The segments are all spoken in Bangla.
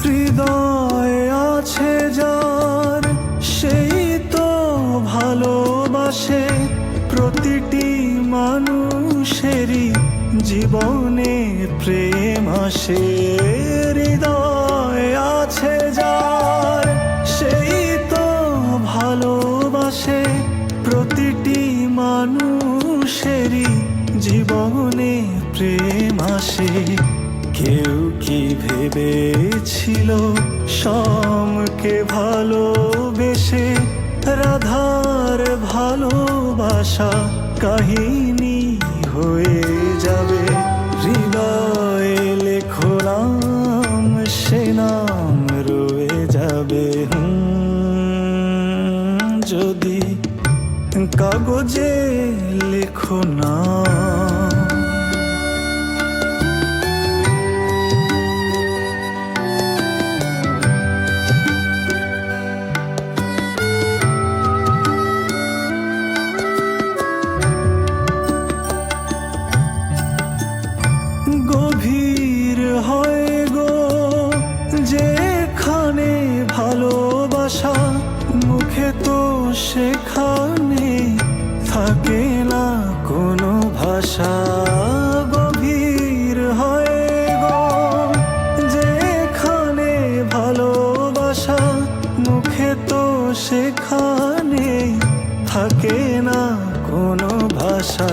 হৃদয়ে আছে যার সেই তো ভালোবাসে, প্রতিটি মানুষেরই জীবনে প্রেম আসে। হৃদয়ে আছে যার সেই তো ভালোবাসে, প্রতিটি মানুষেরই জীবনে প্রেম আসে। কেউ কি ভেবেছিল শ্যামকে ভালোবেসে রাধার ভালোবাসা কাহিনী হয়ে যাবে? হৃদয়ে লেখো নাম, সে নাম রয়ে যাবে। যদি কাগজে লেখো না। গভীর হয় গো যেখানে ভালোবাসা, মুখে তো সেখানে থাকে না কোনো ভাষা। গভীর হয় গো যেখানে ভালোবাসা, মুখে তো সেখানে থাকে না কোনো ভাষা।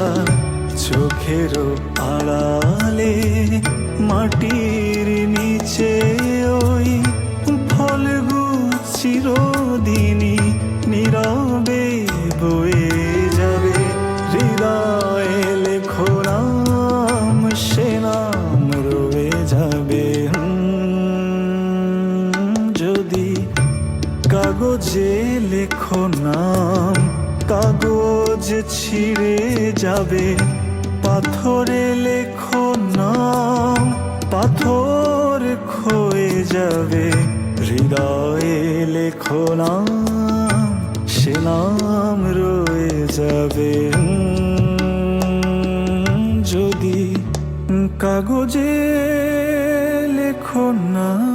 চোখের আড়ালে মাটির নিচে ওই ফলগুলো চিরদিনই নীরবে বয়ে যাবে। হৃদয়ে লেখো নাম, সে নাম রয়ে যাবে। যদি কাগজে লেখো নাম, কাগজ ছিঁড়ে যাবে। পাথরে লেখো নাম, পাথর ক্ষয়ে যাবে। হৃদয়ে লেখো নাম, সে নাম রয়ে যাবে। যদি কাগজে লেখো না।